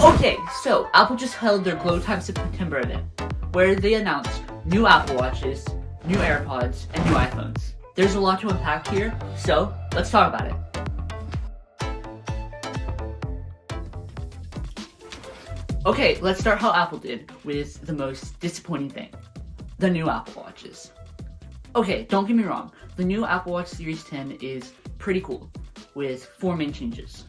Okay, so Apple just held their Glow Time September event, where they announced new Apple Watches, new AirPods, and new iPhones. There's a lot to unpack here, so let's talk about it. Okay, let's start how Apple did with the most disappointing thing, the new Apple Watches. Okay, don't get me wrong, the new Apple Watch Series 10 is pretty cool, with 4 main changes.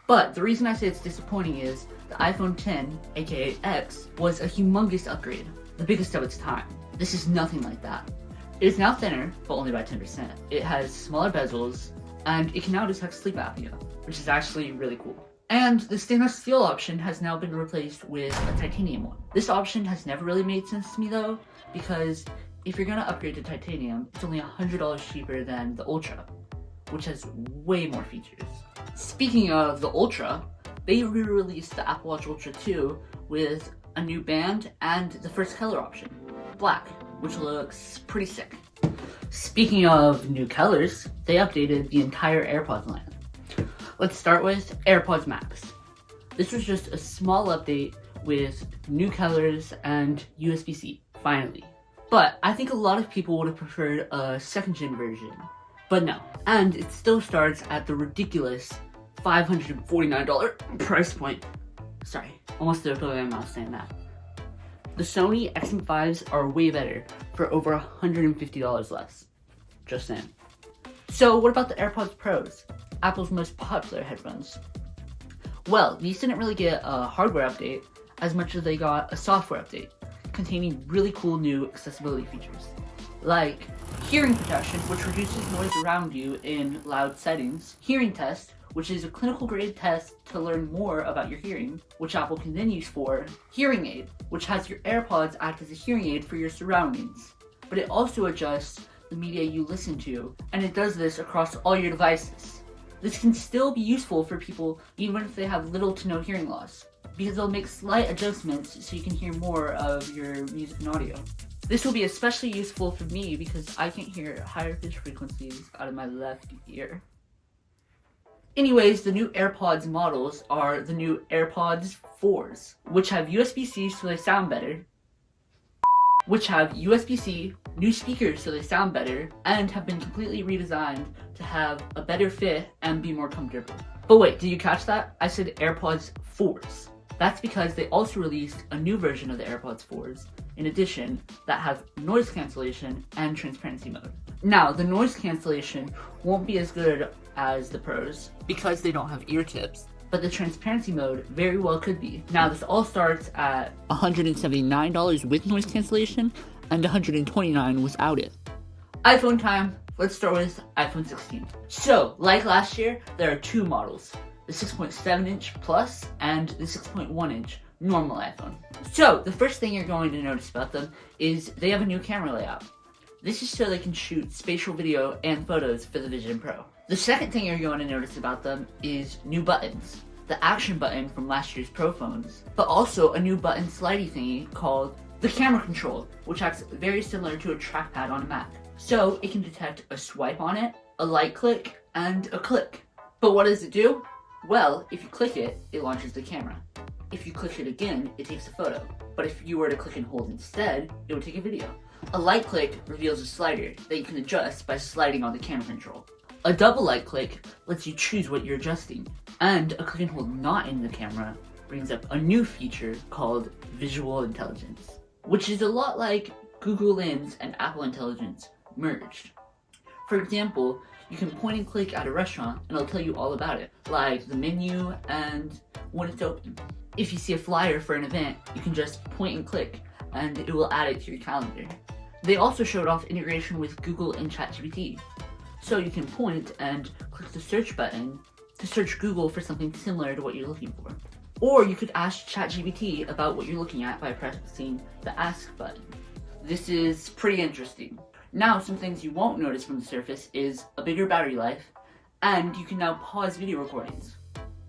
But the reason I say it's disappointing is the iPhone 10, aka X, was a humongous upgrade, the biggest of its time. This is nothing like that. It is now thinner, but only by 10%. It has smaller bezels, and it can now detect sleep apnea, which is actually really cool. And the stainless steel option has now been replaced with a titanium one. This option has never really made sense to me though, because if you're gonna upgrade to titanium, it's only $100 cheaper than the Ultra, which has way more features. Speaking of the Ultra, they re-released the Apple Watch Ultra 2 with a new band and the first color option, black, which looks pretty sick. Speaking of new colors, they updated the entire AirPods line. Let's start with Airpods Max. This was just a small update with new colors and USB-C, finally. But I think a lot of people would have preferred a second-gen version, but no. And it still starts at the ridiculous $549 price point. Sorry, almost threw up my mouth saying that. The Sony XM5s are way better for over $150 less. Just saying. So what about the AirPods Pros? Apple's most popular headphones. Well, these didn't really get a hardware update as much as they got a software update containing really cool new accessibility features, like hearing protection, which reduces noise around you in loud settings, hearing test, which is a clinical grade test to learn more about your hearing, which Apple can then use for hearing aid, which has your AirPods act as a hearing aid for your surroundings, but it also adjusts the media you listen to, and it does this across all your devices. This can still be useful for people even if they have little to no hearing loss, because they'll make slight adjustments so you can hear more of your music and audio. This will be especially useful for me because I can't hear higher pitch frequencies out of my left ear. Anyways, the new AirPods models are the new AirPods 4s, which have USB-C so they sound better, new speakers so they sound better, and have been completely redesigned to have a better fit and be more comfortable. But wait, did you catch that? I said AirPods 4s. That's because they also released a new version of the AirPods 4s, in addition, that have noise cancellation and transparency mode. Now, the noise cancellation won't be as good as the Pros because they don't have ear tips, but the transparency mode very well could be. Now, this all starts at $179 with noise cancellation and $129 without it. iPhone time. Let's start with iPhone 16. So, like last year, there are 2 models, the 6.7-inch Plus and the 6.1-inch normal iPhone. So, the first thing you're going to notice about them is they have a new camera layout. This is so they can shoot spatial video and photos for the Vision Pro. The second thing you're going to notice about them is new buttons. The action button from last year's Pro phones, but also a new button slidey thingy called the camera control, which acts very similar to a trackpad on a Mac. So it can detect a swipe on it, a light click, and a click. But what does it do? Well, if you click it, it launches the camera. If you click it again, it takes a photo. But if you were to click and hold instead, it would take a video. A light click reveals a slider that you can adjust by sliding on the camera control. A double light click lets you choose what you're adjusting. And a click and hold not in the camera brings up a new feature called Visual Intelligence, which is a lot like Google Lens and Apple Intelligence merged. For example, you can point and click at a restaurant and it'll tell you all about it, like the menu and when it's open. If you see a flyer for an event, you can just point and click and it will add it to your calendar. They also showed off integration with Google and ChatGPT. So you can point and click the search button to search Google for something similar to what you're looking for. Or you could ask ChatGPT about what you're looking at by pressing the Ask button. This is pretty interesting. Now, some things you won't notice from the Surface is a bigger battery life, and you can now pause video recordings.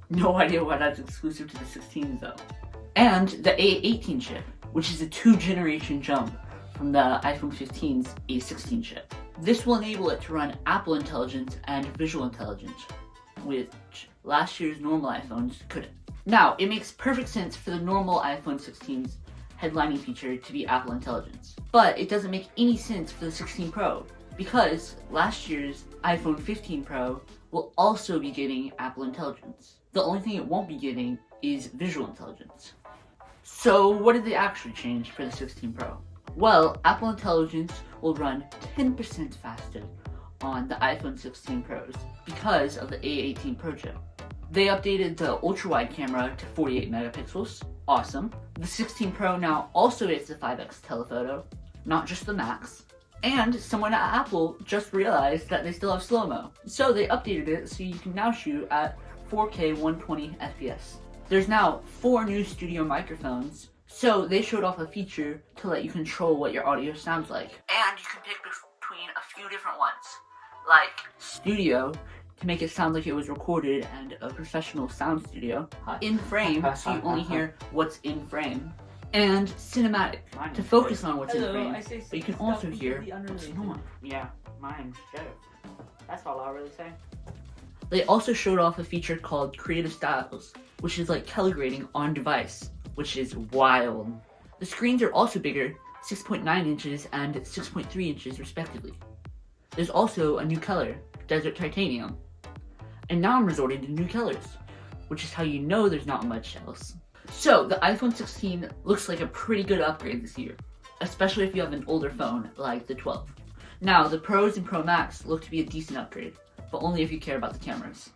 No idea why that's exclusive to the 16s though. And the A18 chip, which is a 2-generation jump from the iPhone 15's A16 chip. This will enable it to run Apple Intelligence and Visual Intelligence, which last year's normal iPhones couldn't. Now, it makes perfect sense for the normal iPhone 16's headlining feature to be Apple Intelligence, but it doesn't make any sense for the 16 Pro, because last year's iPhone 15 Pro will also be getting Apple Intelligence. The only thing it won't be getting is visual intelligence. So what did they actually change for the 16 Pro? Well, Apple Intelligence will run 10% faster on the iPhone 16 Pros because of the A18 Pro chip. They updated the ultra-wide camera to 48 megapixels. Awesome. The 16 Pro now also gets the 5x telephoto, not just the Max. And someone at Apple just realized that they still have slow-mo. So they updated it so you can now shoot at 4K 120 FPS. There's now 4 new studio microphones, so they showed off a feature to let you control what your audio sounds like. And you can pick between a few different ones, like Studio, to make it sound like it was recorded and a professional sound studio. In frame, so you only hear what's in frame. And Cinematic, to focus on what's in frame, but you can also hear what's not. Yeah, mine's joke. That's all I'll really say. They also showed off a feature called Creative Styles, which is like color grading on device, which is wild. The screens are also bigger, 6.9 inches and 6.3 inches respectively. There's also a new color, Desert Titanium. And now I'm resorting to new colors, which is how you know there's not much else. So, the iPhone 16 looks like a pretty good upgrade this year, especially if you have an older phone like the 12. Now, the Pros and Pro Max look to be a decent upgrade, but only if you care about the cameras.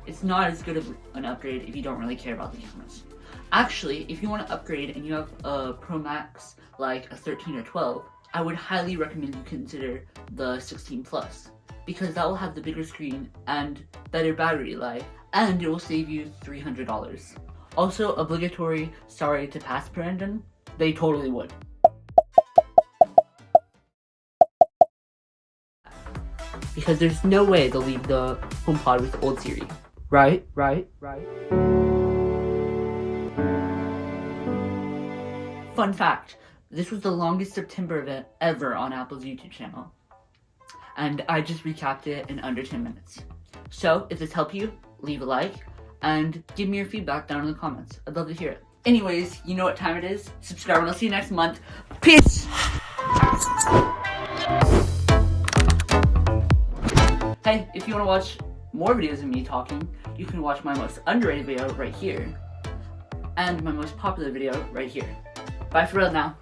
It's not as good of an upgrade if you don't really care about the cameras. Actually, if you want to upgrade and you have a Pro Max like a 13 or 12, I would highly recommend you consider the 16 Plus, because that will have the bigger screen and better battery life, and it will save you $300. Also, obligatory sorry to pass Brandon, they totally would. Because there's no way they'll leave the HomePod with the old Siri. Right? Fun fact, this was the longest September event ever on Apple's YouTube channel. And I just recapped it in under 10 minutes. So, if this helped you, leave a like, and give me your feedback down in the comments. I'd love to hear it. Anyways, you know what time it is. Subscribe and I'll see you next month. Peace! Hey, if you want to watch more videos of me talking, you can watch my most underrated video right here, and my most popular video right here. Bye for real now.